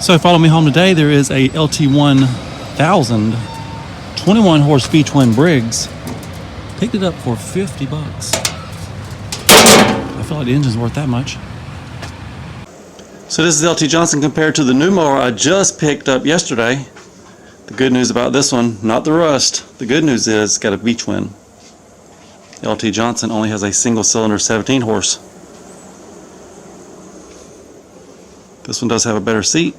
So follow me home today. There is a LT1000 21 horse V-twin Briggs. Picked it up for $50. I feel like the engine's worth that much. So this is LT Johnson compared to the new mower I just picked up yesterday. The good news about this one, not the rust. The good news is it's got a V-twin. LT Johnson only has a single cylinder 17 horse. This one does have a better seat.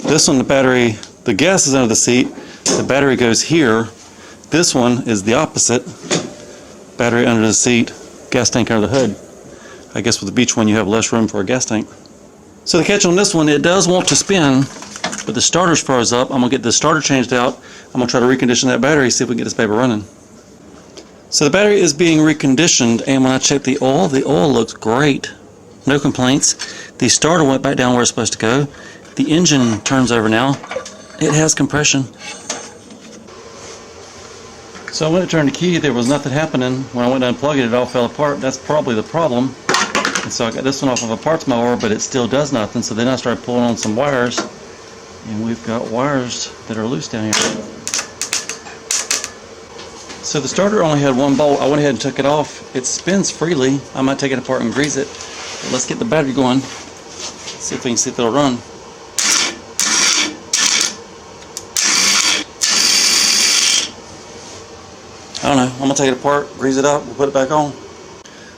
This one, the gas is under the seat, the battery goes here. This one is the opposite. Battery under the seat, gas tank under the hood. I guess with the beach one you have less room for a gas tank. So the catch on this one, it does want to spin, but the starter's froze up. I'm going to get the starter changed out. I'm going to try to recondition that battery, see if we can get this baby running. So the battery is being reconditioned, and when I check the oil looks great. No complaints. The starter went back down where it's supposed to go. The engine turns over now. It has compression. So when I turned the key, there was nothing happening. When I went to unplug it, it all fell apart. That's probably the problem. And so I got this one off of a parts mower, but it still does nothing. So then I started pulling on some wires, and we've got wires that are loose down here. So the starter only had one bolt. I went ahead and took it off. It spins freely. I might take it apart and grease it. But let's get the battery going. See if we can see if it'll run. I don't know, I'm going to take it apart, grease it up, we'll put it back on.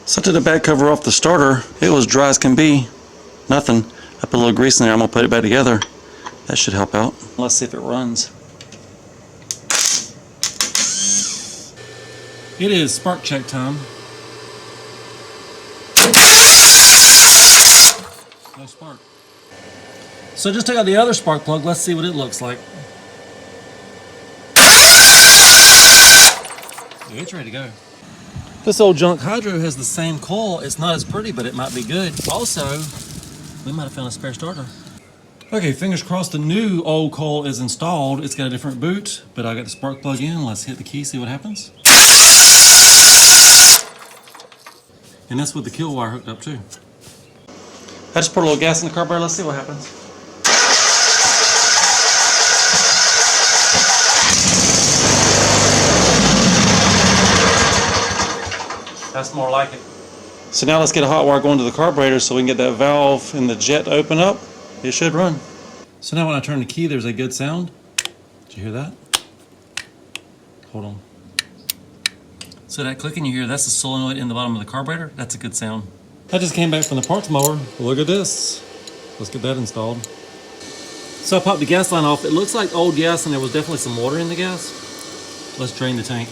So I took the back cover off the starter. It was dry as can be. Nothing. I put a little grease in there, I'm going to put it back together. That should help out. Let's see if it runs. It is spark check time. No spark. So just take out the other spark plug, let's see what it looks like. It's ready to go. This old junk hydro has the same coil. It's not as pretty, but it might be good. Also, we might have found a spare starter. Okay, fingers crossed the new old coil is installed. It's got a different boot, but I got the spark plug in. Let's hit the key, see what happens. And that's with the kill wire hooked up too. I just poured a little gas in the carburetor. Let's see what happens. That's more like it. So now let's get a hot wire going to the carburetor so we can get that valve in the jet to open up. It should run. So now when I turn the key, there's a good sound. Did you hear that? Hold on. So that clicking you hear, that's the solenoid in the bottom of the carburetor. That's a good sound. I just came back from the parts mower. Look at this. Let's get that installed. So I popped the gas line off. It looks like old gas and there was definitely some water in the gas. Let's drain the tank.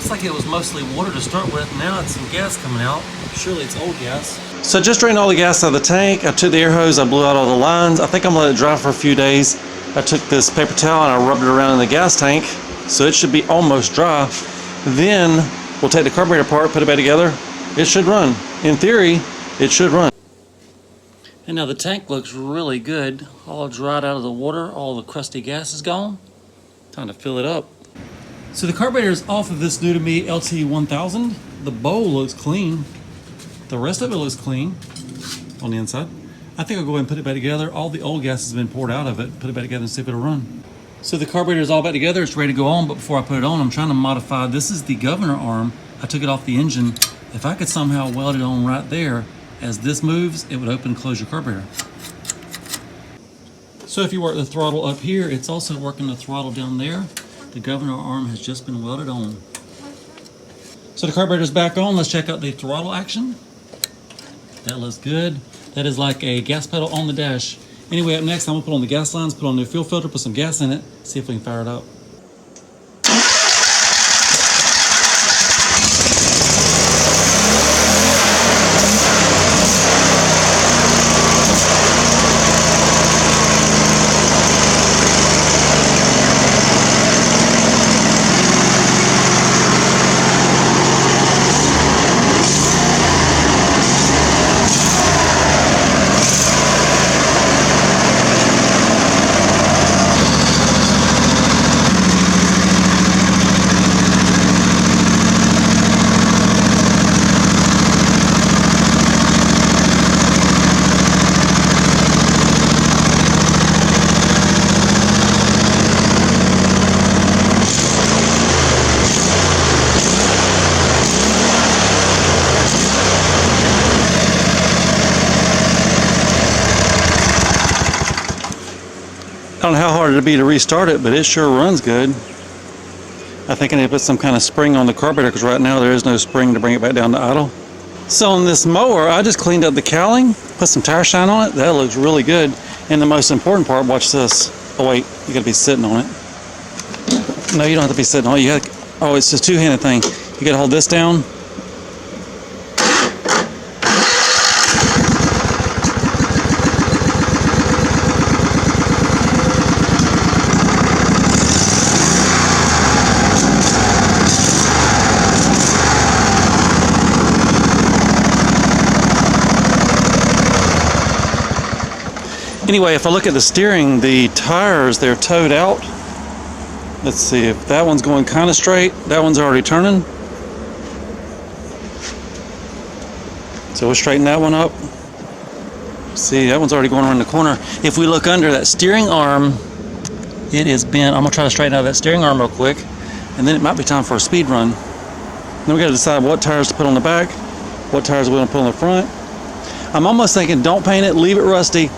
Looks like it was mostly water to start with. Now it's some gas coming out. Surely it's old gas. So I just drained all the gas out of the tank. I took the air hose, I blew out all the lines. I think I'm gonna let it dry for a few days. I took this paper towel and I rubbed it around in the gas tank. So it should be almost dry. Then we'll take the carburetor apart, put it back together. It should run. In theory, it should run. And now the tank looks really good. All dried out of the water, all the crusty gas is gone. Time to fill it up. So the carburetor is off of this new to me LT1000. The bowl looks clean. The rest of it looks clean on the inside. I think I'll go ahead and put it back together. All the old gas has been poured out of it. Put it back together and see if it'll run. So the carburetor is all back together. It's ready to go on, but before I put it on, I'm trying to modify. This is the governor arm. I took it off the engine. If I could somehow weld it on right there, as this moves, it would open and close your carburetor. So if you work the throttle up here, it's also working the throttle down there. The governor arm has just been welded on. So the carburetor's back on. Let's check out the throttle action. That looks good. That is like a gas pedal on the dash. Anyway, up next, I'm gonna put on the gas lines, put on a new fuel filter, put some gas in it, see if we can fire it up. don't know how hard it'd be to restart it, but it sure runs good. I think I need to put some kind of spring on the carburetor because right now there is no spring to bring it back down to idle. So on this mower, I just cleaned up the cowling, put some tire shine on it. That looks really good. And the most important part, watch this. Oh wait, you gotta be sitting on it. No, you don't have to be sitting on it. Oh, it's just a two-handed thing. You gotta hold this down. Anyway, if I look at the steering, the tires, they're towed out. Let's see if that one's going kind of straight. That one's already turning. So we'll straighten that one up. See, that one's already going around the corner. If we look under that steering arm, it is bent. I'm gonna try to straighten out that steering arm real quick, and then it might be time for a speed run. Then we gotta decide what tires to put on the back, what tires we're gonna put on the front. I'm almost thinking don't paint it, leave it rusty.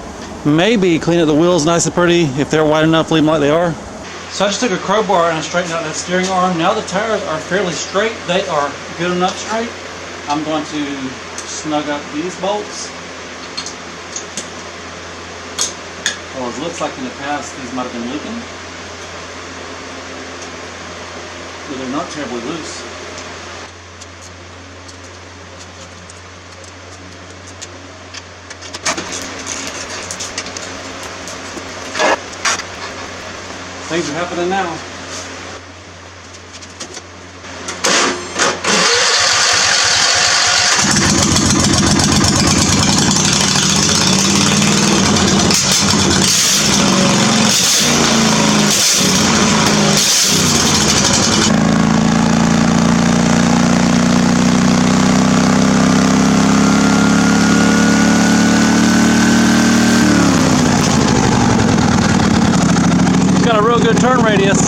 Maybe clean up the wheels nice and pretty. If they're wide enough, leave them like they are. So I just took a crowbar and I straightened out that steering arm. Now the tires are fairly straight. They are good enough straight. I'm going to snug up these bolts. Well, it looks like in the past these might have been leaking. But they're not terribly loose. Things are happening now. Got a real good turn radius.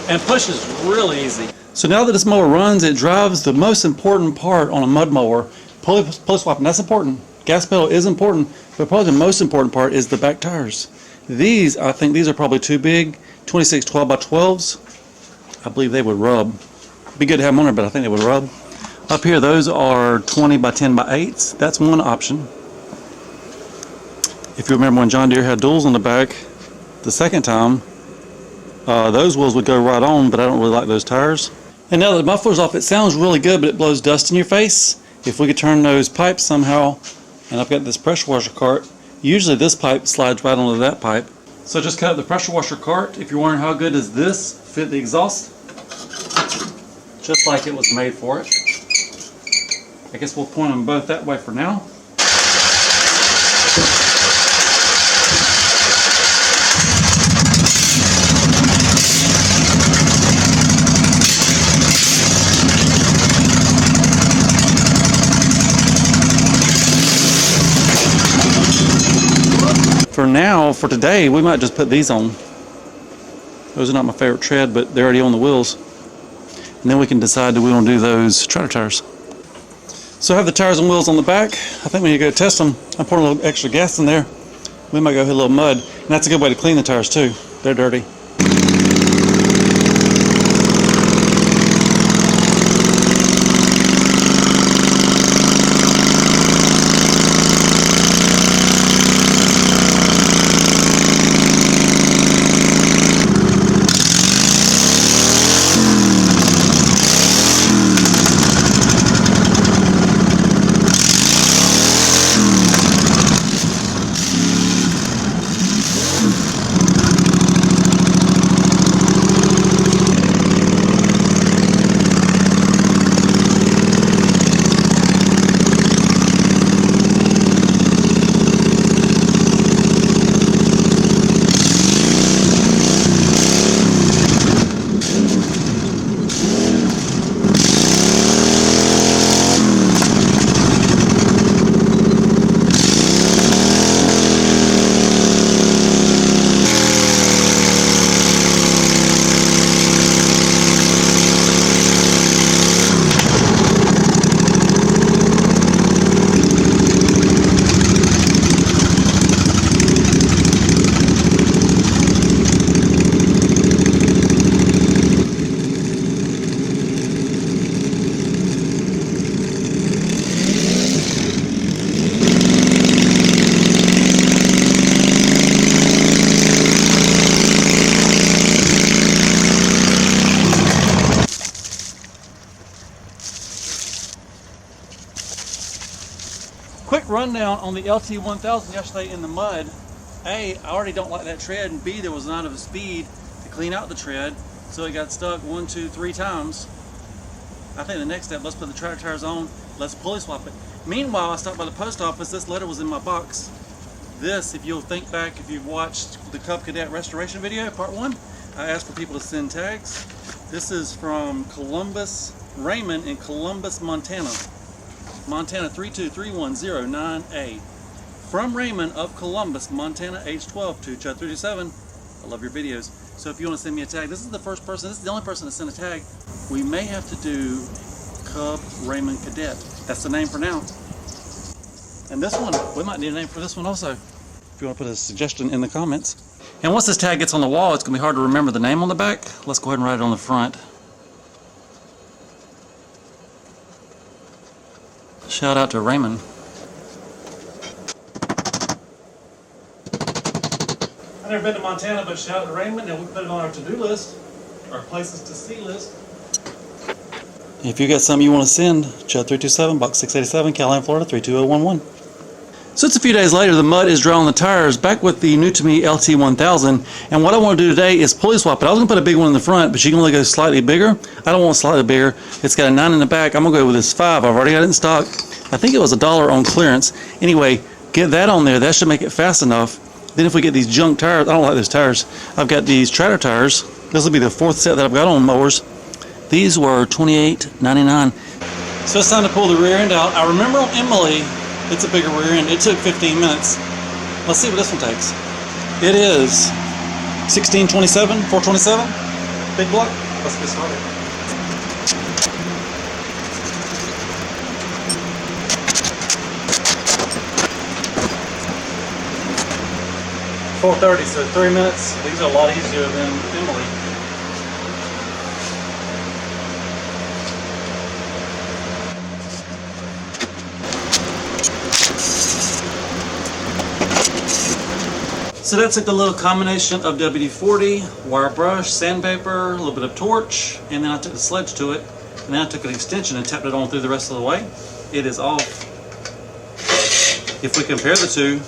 And pushes really easy. So now that this mower runs, it drives the most important part on a mud mower. Pulley swapping, that's important. Gas pedal is important, but probably the most important part is the back tires. These, I think these are probably too big. 26 12x12s. I believe they would rub. Be good to have them on there, but I think they would rub. Up here, those are 20x10x8s. That's one option. If you remember when John Deere had duals on the back the second time, those wheels would go right on, but I don't really like those tires. And now that the muffler's off, it sounds really good, but it blows dust in your face. If we could turn those pipes somehow, and I've got this pressure washer cart, usually this pipe slides right onto that pipe. So just cut up the pressure washer cart. If you're wondering how good does this fit the exhaust, just like it was made for it. I guess we'll point them both that way for now. For now, for today, we might just put these on. Those are not my favorite tread, but they're already on the wheels. And then we can decide do we want to do those tractor tires. So I have the tires and wheels on the back. I think we need to go test them. I'm pouring a little extra gas in there. We might go hit a little mud. And that's a good way to clean the tires too. They're dirty. quick rundown on the LT1000 yesterday in the mud. A, I already don't like that tread, and B, there was not enough speed to clean out the tread, so it got stuck 1, 2, 3 times. I think the next step, let's put the tractor tires on, let's pulley swap it. Meanwhile, I stopped by the post office. This letter was in my box. This, if you'll think back, if you've watched the Cub Cadet restoration video, part 1, I asked for people to send tags. This is from Columbus, Raymond in Columbus, Montana. Montana 32310-9A. From Raymond of Columbus, Montana, age 12 to Chud327. I love your videos. So if you want to send me a tag, this is the first person, this is the only person to send a tag. We may have to do Cub Raymond Cadet. That's the name for now. And this one, we might need a name for this one also. If you want to put a suggestion in the comments. And once this tag gets on the wall, it's going to be hard to remember the name on the back. Let's go ahead and write it on the front. Shout out to Raymond. I've never been to Montana, but shout out to Raymond, and we put it on our to-do list, our places to see list. If you got something you want to send, Chud327, Box 687, Callahan, Florida, 32011. So it's a few days later, the mud is dry on the tires, back with the new to me LT1000, and what I want to do today is pulley swap it. I was going to put a big one in the front, but you can only go slightly bigger. I don't want slightly bigger. It's got a 9 in the back. I'm going to go with this 5. I've already got it in stock. I think it was $1 on clearance. Anyway, get that on there. That should make it fast enough. Then if we get these junk tires, I don't like those tires. I've got these tractor tires. This will be the 4th set that I've got on mowers. These were $28.99. So it's time to pull the rear end out. I remember on Emily, it's a bigger rear end. It took 15 minutes. Let's see what this one takes. It is 1627, 427, big block. Let's get started. $4:30, so 3 minutes. These are a lot easier than Emily. So that took a little combination of WD-40, wire brush, sandpaper, a little bit of torch, and then I took the sledge to it, and then I took an extension and tapped it on through the rest of the way. It is off. If we compare the two,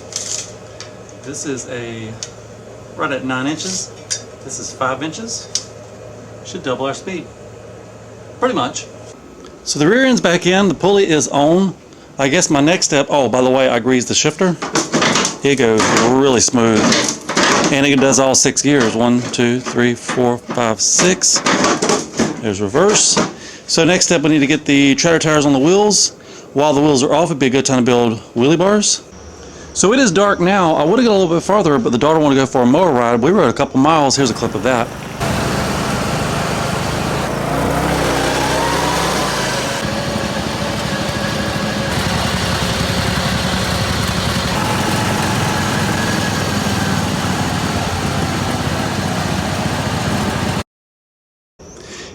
this is right at 9 inches. This is 5 inches. Should double our speed. Pretty much. So the rear end's back in, the pulley is on. I guess my next step, oh, by the way, I greased the shifter. It goes really smooth. And it does all 6 gears. 1, 2, 3, 4, 5, 6. There's reverse. So next step, we need to get the tractor tires on the wheels. While the wheels are off, it'd be a good time to build wheelie bars. So it is dark now. I would have gone a little bit farther, but the daughter wanted to go for a mower ride. We rode a couple miles. Here's a clip of that.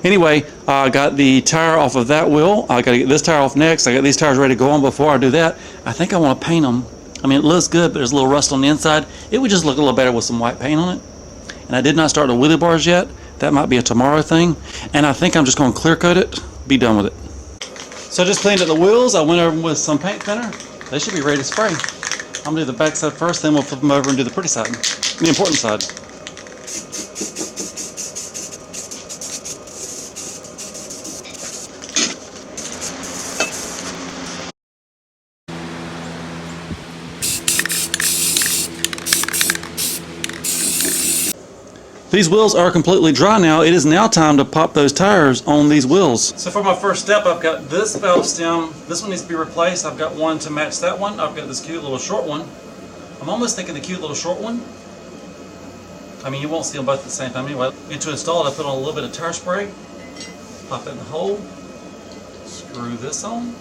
Anyway, I got the tire off of that wheel. I got to get this tire off next. I got these tires ready to go on. Before I do that, I think I want to paint them. I mean, it looks good, but there's a little rust on the inside. It would just look a little better with some white paint on it. And I did not start the wheelie bars yet. That might be a tomorrow thing. And I think I'm just going to clear coat it, be done with it. So I just cleaned up the wheels. I went over with some paint thinner. They should be ready to spray. I'm going to do the back side first, then we'll flip them over and do the pretty side, the important side. These wheels are completely dry now. It is now time to pop those tires on these wheels. So for my first step, I've got this valve stem. This one needs to be replaced. I've got one to match that one. I've got this cute little short one. I'm almost thinking the cute little short one. I mean, you won't see them both at the same time anyway. And to install it, I put on a little bit of tire spray. Pop it in the hole. Screw this on.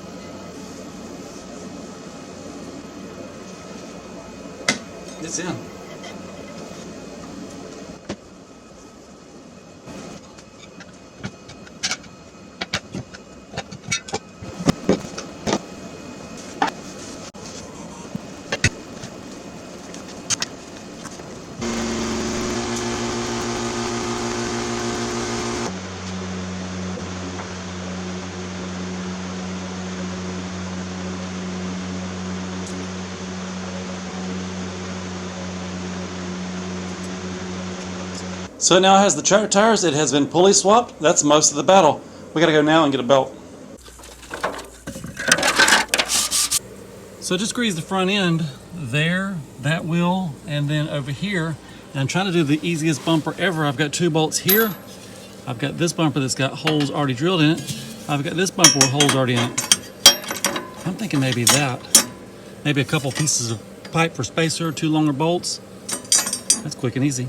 It's in. So it now has the tractor tires. It has been pulley swapped. That's most of the battle. We gotta go now and get a belt. So just grease the front end there, that wheel, and then over here. And I'm trying to do the easiest bumper ever. I've got 2 bolts here. I've got this bumper that's got holes already drilled in it. I've got this bumper with holes already in it. I'm thinking maybe that. Maybe a couple pieces of pipe for spacer, 2 longer bolts. That's quick and easy.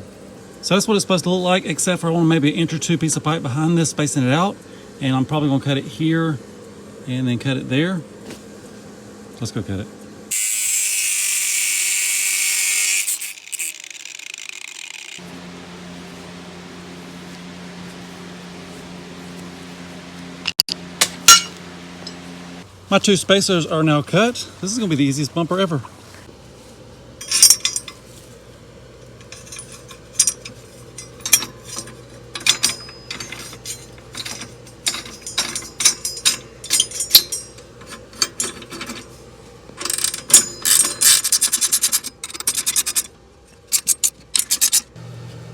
So that's what it's supposed to look like, except for I want maybe an inch or 2 piece of pipe behind this, spacing it out. And I'm probably gonna cut it here and then cut it there. Let's go cut it. My 2 spacers are now cut. This is gonna be the easiest bumper ever.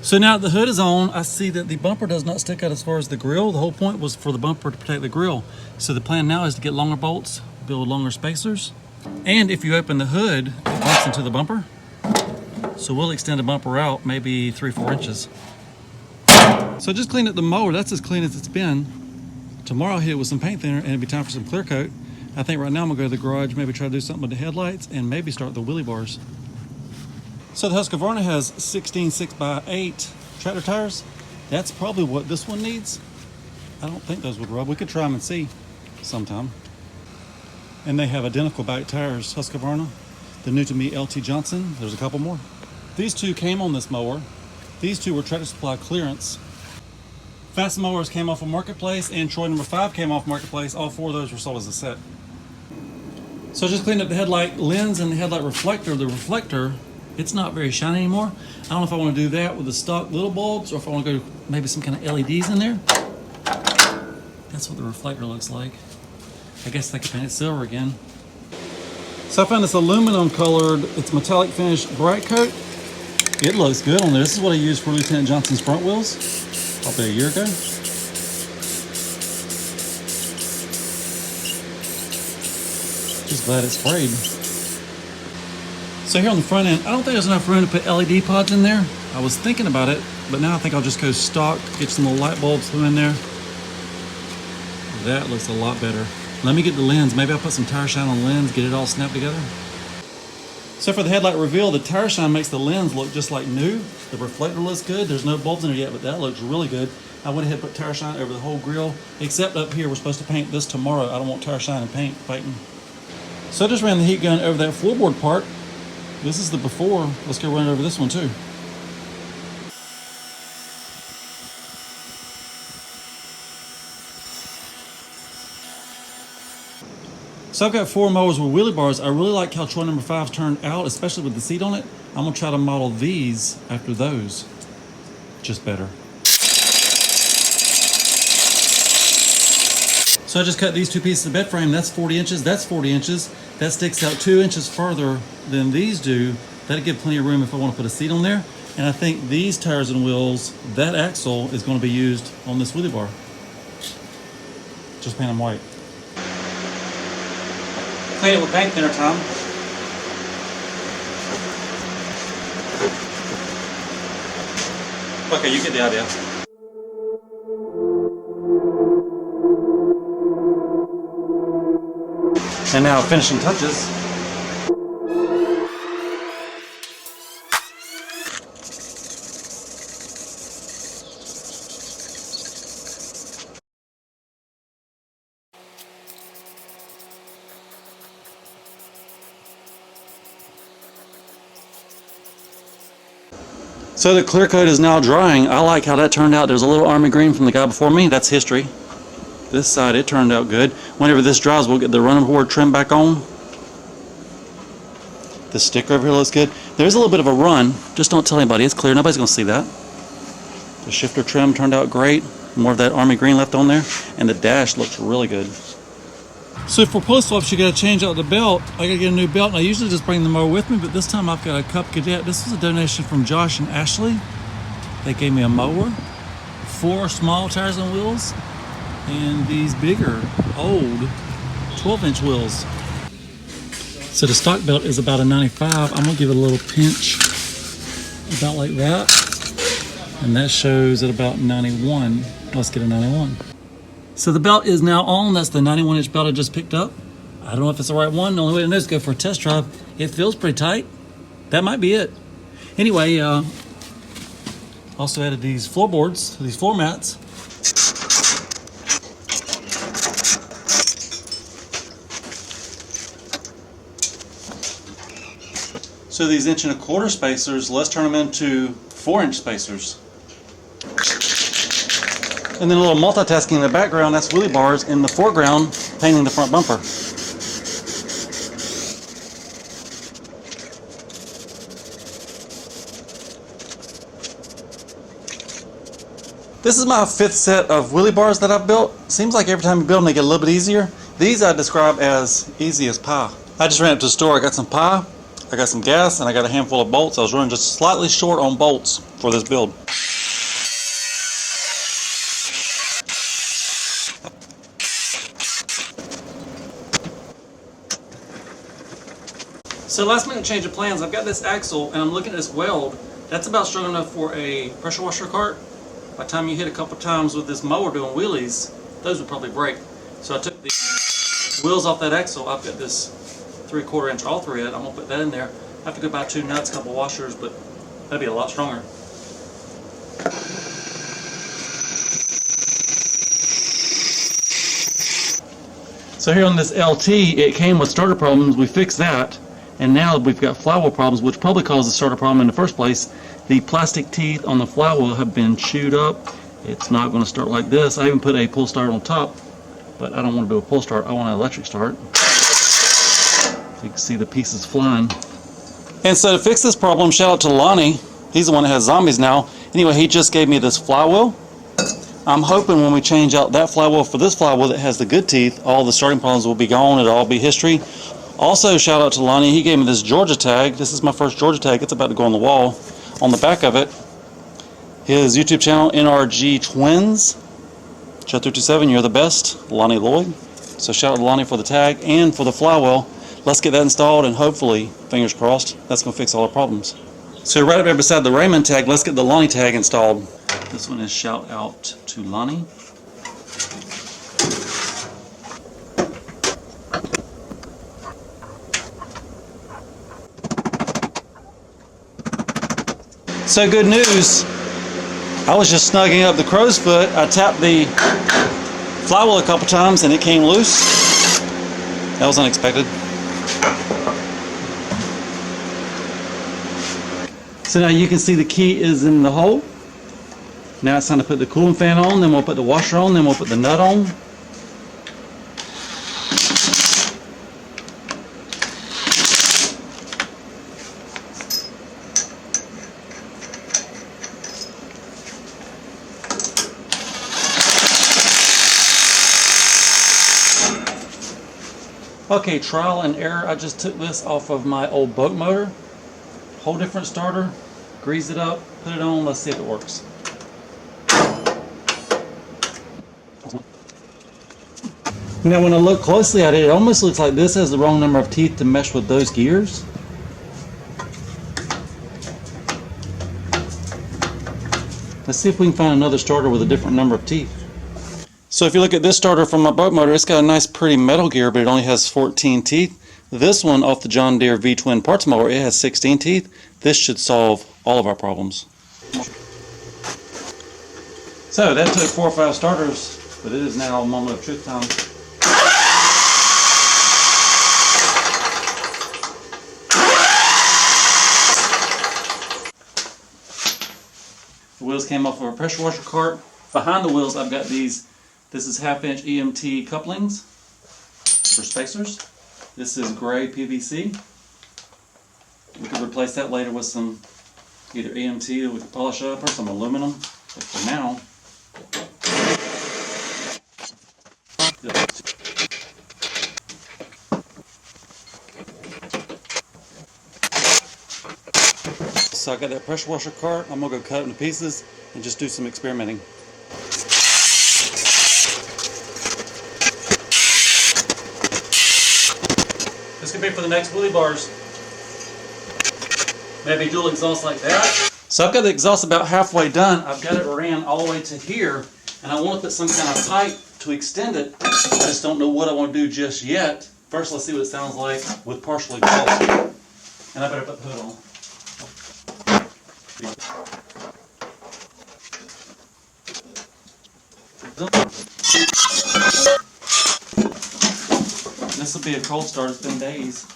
So now that the hood is on, I see that the bumper does not stick out as far as the grill. The whole point was for the bumper to protect the grill. So the plan now is to get longer bolts, build longer spacers. And if you open the hood, it bumps into the bumper. So we'll extend the bumper out maybe 3-4 inches. So just clean up the mower. That's as clean as it's been. Tomorrow I'll hit it with some paint thinner and it'll be time for some clear coat. I think right now I'm gonna go to the garage, maybe try to do something with the headlights and maybe start the wheelie bars. So the Husqvarna has 16 6x8 tractor tires. That's probably what this one needs. I don't think those would rub. We could try them and see sometime. And they have identical back tires, Husqvarna. The new to me LT Johnson. There's a couple more. These 2 came on this mower. These 2 were Tractor Supply clearance. Fast mowers came off of Marketplace and Troy number 5 came off Marketplace. All 4 of those were sold as a set. So I just cleaned up the headlight lens and the headlight reflector. The reflector, it's not very shiny anymore. I don't know if I want to do that with the stock little bulbs or if I want to go maybe some kind of LEDs in there. That's what the reflector looks like. I guess I could paint it silver again. So I found this aluminum colored, it's metallic finish bright coat. It looks good on there. This is what I used for Lieutenant Johnson's front wheels probably a year ago. Just glad it sprayed. So here on the front end, I don't think there's enough room to put LED pods in there. I was thinking about it, but now I think I'll just go stock, get some little light bulbs through in there. That looks a lot better. Let me get the lens. Maybe I'll put some tire shine on the lens, get it all snapped together. So for the headlight reveal, the tire shine makes the lens look just like new. The reflector looks good. There's no bulbs in there yet, but that looks really good. I went ahead and put tire shine over the whole grill, except up here, we're supposed to paint this tomorrow. I don't want tire shine and paint fighting. So I just ran the heat gun over that floorboard part. This is the before. Let's go run over this one too. So I've got 4 mowers with wheelie bars. I really like how Troy number 5's turned out, especially with the seat on it. I'm gonna try to model these after those, just better. So I just cut these 2 pieces of bed frame. That's 40 inches, that's 40 inches. That sticks out 2 inches further than these do. That'll give plenty of room if I want to put a seat on there. And I think these tires and wheels, that axle is going to be used on this wheelie bar. Just paint them white. Clean it with paint thinner, Tom. Okay, you get the idea. And now finishing touches. So the clear coat is now drying. I like how that turned out. There's a little army green from the guy before me. That's history. This side, it turned out good. Whenever this dries, we'll get the running board trim back on. The sticker over here looks good. There's a little bit of a run. Just don't tell anybody. It's clear. Nobody's going to see that. The shifter trim turned out great. More of that army green left on there. And the dash looks really good. So for pulley swaps, you got to change out the belt. I got to get a new belt. And I usually just bring the mower with me, but this time I've got a Cup Cadet. This was a donation from Josh and Ashley. They gave me a mower, 4 small tires and wheels, and these bigger, old 12-inch wheels. So the stock belt is about a 95. I'm gonna give it a little pinch, about like that. And that shows at about 91. Let's get a 91. So the belt is now on. That's the 91-inch belt I just picked up. I don't know if it's the right one. The only way to know is to go for a test drive. It feels pretty tight. That might be it. Anyway, also added these floorboards, these floor mats. So these 1¼ inch spacers, let's turn them into 4-inch spacers. And then a little multitasking in the background, that's wheelie bars. In the foreground, painting the front bumper. This is my 5th set of wheelie bars that I've built. Seems like every time you build them they get a little bit easier. These I describe as easy as pie. I just ran up to the store, I got some pie, I got some gas, and I got a handful of bolts. I was running just slightly short on bolts for this build. So last minute change of plans. I've got this axle and I'm looking at this weld. That's about strong enough for a pressure washer cart. By the time you hit a couple times with this mower doing wheelies, those would probably break. So I took the wheels off that axle. I've got this 3/4 inch all thread. I'm gonna put that in there. I have to go buy 2 nuts, a couple washers, but that'd be a lot stronger. So here on this LT, it came with starter problems. We fixed that. And now we've got flywheel problems, which probably caused the starter problem in the first place. The plastic teeth on the flywheel have been chewed up. It's not going to start like this. I even put a pull start on top, but I don't want to do a pull start. I want an electric start. So you can see the pieces flying. And so to fix this problem, shout out to Lonnie. He's the one that has zombies now. Anyway, he just gave me this flywheel. I'm hoping when we change out that flywheel for this flywheel that has the good teeth, all the starting problems will be gone. It'll all be history. Also, shout out to Lonnie. He gave me this Georgia tag. This is my first Georgia tag. It's about to go on the wall. On the back of it, his YouTube channel, NRG Twins. Chud327, you're the best. Lonnie Lloyd. So shout out to Lonnie for the tag and for the flywheel. Let's get that installed and hopefully, fingers crossed, that's going to fix all our problems. So right up there beside the Raymond tag, let's get the Lonnie tag installed. This one is shout out to Lonnie. So good news, I was just snugging up the crow's foot. I tapped the flywheel a couple times and it came loose. That was unexpected. So now you can see the key is in the hole. Now it's time to put the cooling fan on, then we'll put the washer on, then we'll put the nut on. Okay, trial and error. I just took this off of my old boat motor. Whole different starter. Grease it up, put it on, let's see if it works. Now when I look closely at it, it almost looks like this has the wrong number of teeth to mesh with those gears. Let's see if we can find another starter with a different number of teeth. So if you look at this starter from my boat motor, it's got a nice pretty metal gear, but it only has 14 teeth. This one off the John Deere V-Twin parts mower, it has 16 teeth. This should solve all of our problems. So that took 4 or 5 starters, but it is now a moment of truth time. The wheels came off of a pressure washer cart. Behind the wheels I've got these. This is 1/2 inch EMT couplings for spacers. This is gray PVC. We could replace that later with some either EMT that we could polish up or some aluminum. But for now, So I got that pressure washer cart. I'm gonna go cut it into pieces and just do some experimenting. This could be for the next wheelie bars. Maybe dual exhaust like that. So I've got the exhaust about halfway done. I've got it ran all the way to here, and I want to put some kind of pipe to extend it. I just don't know what I want to do just yet. First, let's see what it sounds like with partial exhaust. And I better put the hood on. This will be a cold start. It's been days.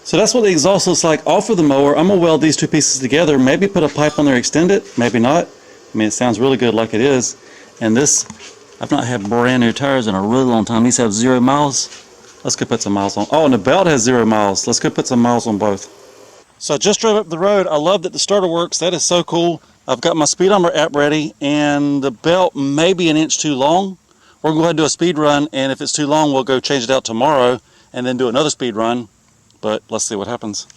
So that's what the exhaust looks like off of the mower. I'm going to weld these two pieces together, maybe put a pipe on there, extend it, maybe not. I mean, it sounds really good like it is. And this, I've not had brand new tires in a really long time. These have 0 miles. Let's go put some miles on. Oh, and the belt has 0 miles. Let's go put some miles on both. So I just drove up the road. I love that the starter works. That is so cool. I've got my speedometer app ready, and the belt may be an inch too long. We're going to go ahead and do a speed run, and if it's too long, we'll go change it out tomorrow and then do another speed run. But let's see what happens.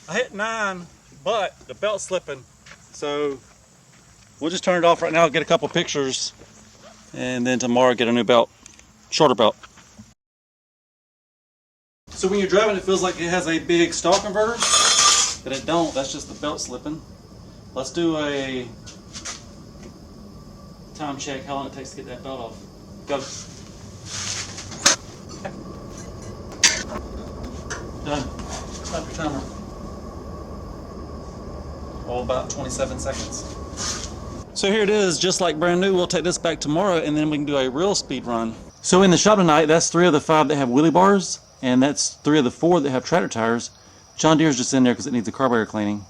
I hit 9, but the belt's slipping, so we'll just turn it off right now, get a couple pictures, and then tomorrow get a new belt, shorter belt. So when you're driving, it feels like it has a big stall converter, but it don't. That's just the belt slipping. Let's do a time check, how long it takes to get that belt off. Go. Done. Stop your timer. Oh, about 27 seconds. So here it is, just like brand new. We'll take this back tomorrow, and then we can do a real speed run. So in the shop tonight, that's 3 of the 5 that have wheelie bars, and that's 3 of the 4 that have tractor tires. John Deere's just in there because it needs a carburetor cleaning.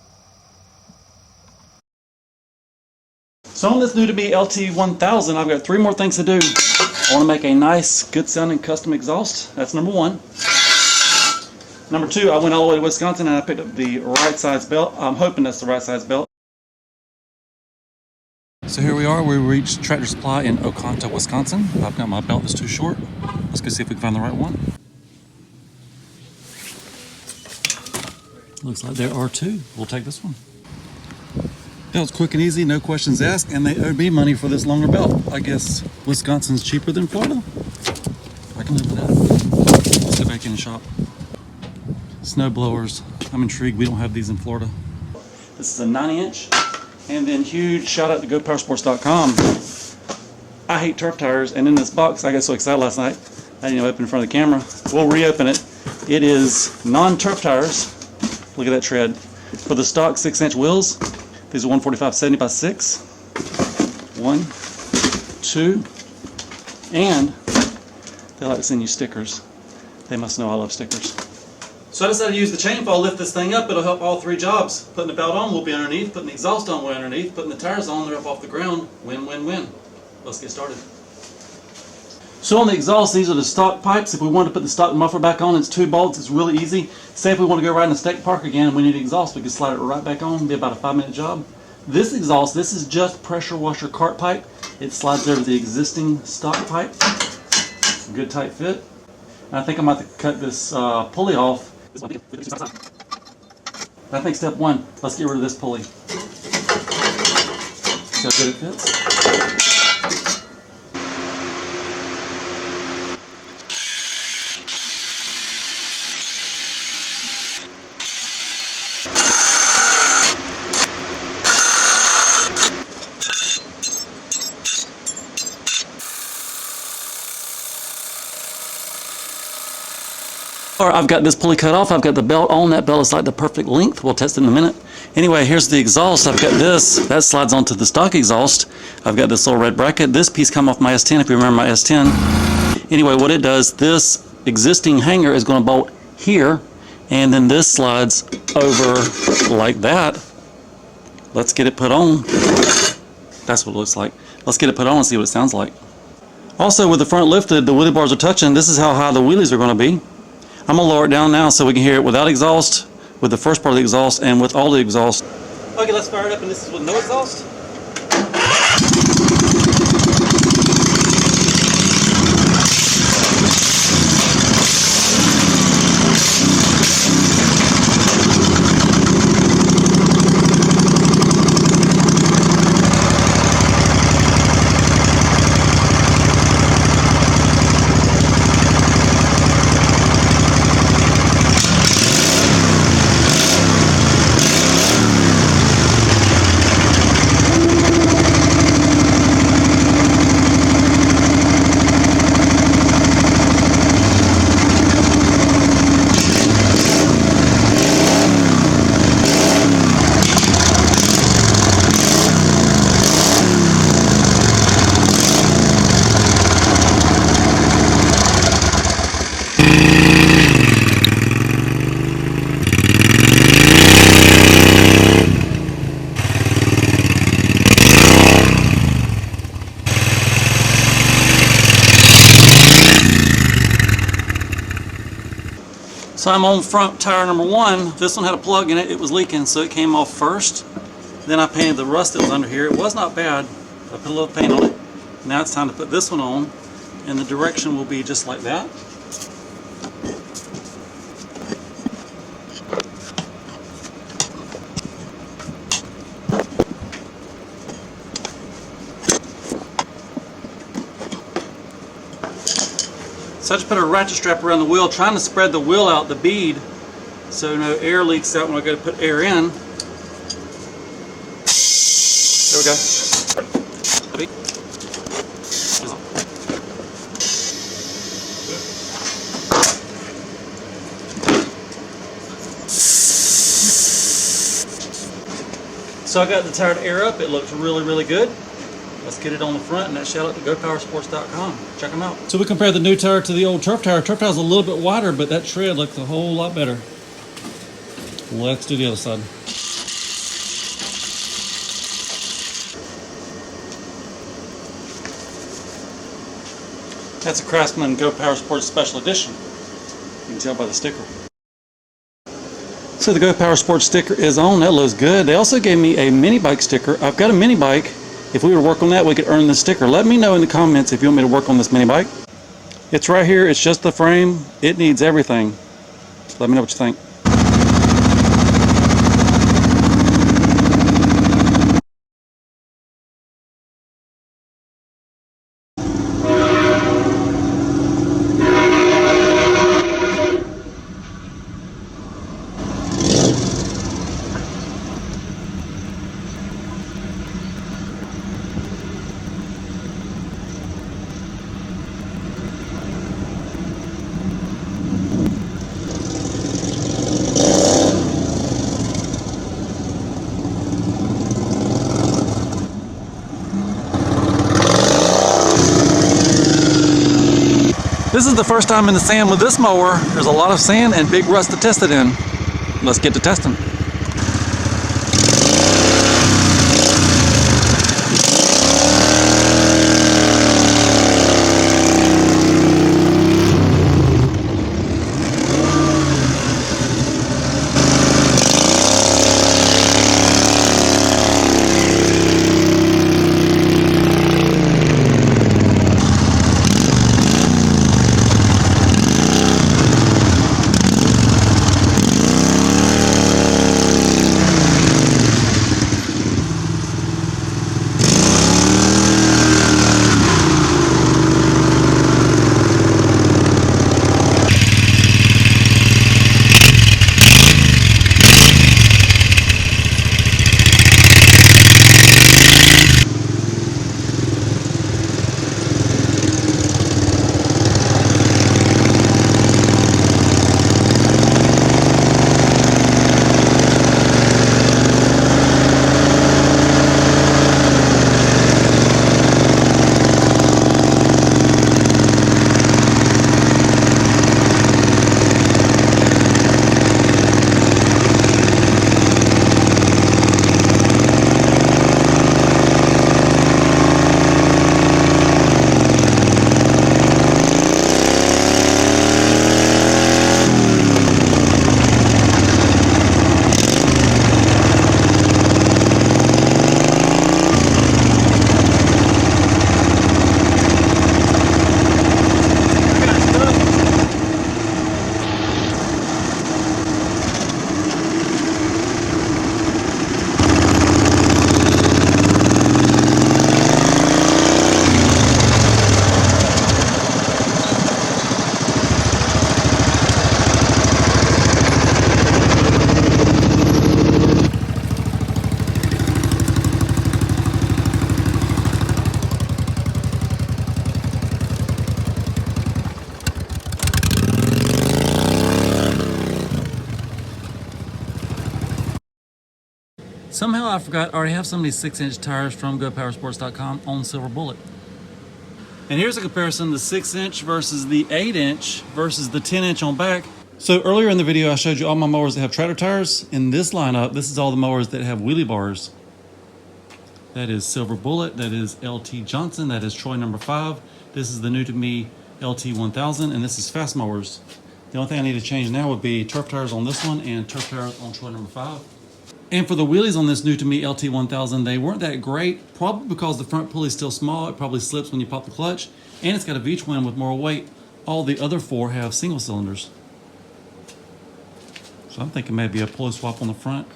So on this new to me LT1000, I've got 3 more things to do. I want to make a nice, good sounding custom exhaust. That's number 1. Number 2, I went all the way to Wisconsin and I picked up the right size belt. I'm hoping that's the right size belt. So here we are, we reached Tractor Supply in Oconto, Wisconsin. I've got my belt that's too short. Let's go see if we can find the right one. Looks like there are 2. We'll take this one. That was quick and easy, no questions asked, and they owed me money for this longer belt. I guess Wisconsin's cheaper than Florida. I can live with that. Let's go back in the shop. Snow blowers. I'm intrigued. We don't have these in Florida. This is a 90-inch. And then huge shout out to GoPowersports.com. I hate turf tires, and in this box, I got so excited last night, I didn't even open in front of the camera. We'll reopen it. It is non-turf tires. Look at that tread. For the stock 6-inch wheels, these are 145/70 by 6. 1, 2, and they like to send you stickers. They must know I love stickers. So I decided to use the chain fall, lift this thing up. It'll help all 3 jobs. Putting the belt on will be underneath, putting the exhaust on will be underneath, putting the tires on, they're up off the ground. Win, win, win. Let's get started. So on the exhaust, these are the stock pipes. If we want to put the stock muffler back on, it's 2 bolts. It's really easy. Say if we want to go ride in the state park again and we need exhaust, we can slide it right back on. It'll be about a 5-minute job. This exhaust, this is just pressure washer cart pipe. It slides over the existing stock pipe. Good tight fit. I think I'm about to cut this pulley off. I think step one, let's get rid of this pulley. See how good it fits? I've got this pulley cut off. I've got the belt on. That belt is like the perfect length. We'll test it in a minute. Anyway, here's the exhaust. I've got this. That slides onto the stock exhaust. I've got this little red bracket. This piece come off my S10, if you remember my S10. Anyway, what it does, this existing hanger is going to bolt here, and then this slides over like that. Let's get it put on. That's what it looks like. Let's get it put on and see what it sounds like. Also, with the front lifted, the wheelie bars are touching. This is how high the wheelies are going to be. I'm going to lower it down now so we can hear it without exhaust, with the first part of the exhaust, and with all the exhaust. Okay, let's fire it up, and this is with no exhaust. So I'm on front tire number one. This one had a plug in it. It was leaking, so it came off first. Then I painted the rust that was under here. It was not bad. I put a little paint on it. Now it's time to put this one on, and the direction will be just like that. So I just put a ratchet strap around the wheel, trying to spread the wheel out, the bead, so no air leaks out when I go to put air in. There we go. So I got the tire to air up. It looks really, really good. Let's get it on the front, and that shout out to GoPowersports.com. Check them out. So we compared the new tire to the old turf tire. Turf tire is a little bit wider, but that tread looks a whole lot better. Let's do the other side. That's a Craftsman Go Power Sports Special Edition. You can tell by the sticker. So the Go Power Sports sticker is on. That looks good. They also gave me a mini bike sticker. I've got a mini bike. If we were to work on that, we could earn this sticker. Let me know in the comments if you want me to work on this mini bike. It's right here. It's just the frame. It needs everything. Let me know what you think. This is the first time in the sand with this mower. There's a lot of sand and big rust to test it in. Let's get to testing. Somehow I forgot I already have some of these 6-inch tires from GoPowersports.com on Silver Bullet. And here's a comparison, the 6-inch versus the 8-inch versus the 10-inch on back. So earlier in the video, I showed you all my mowers that have tractor tires. In this lineup, this is all the mowers that have wheelie bars. That is Silver Bullet, that is LT Johnson, that is Troy number 5. This is the new to me LT 1000, and this is Fast Mowers. The only thing I need to change now would be turf tires on this one and turf tires on Troy number 5. And for the wheelies on this new to me LT 1000, they weren't that great, probably because the front pulley is still small. It probably slips when you pop the clutch, and it's got a V-twin with more weight. All the other 4 have single cylinders. So I'm thinking maybe a pulley swap on the front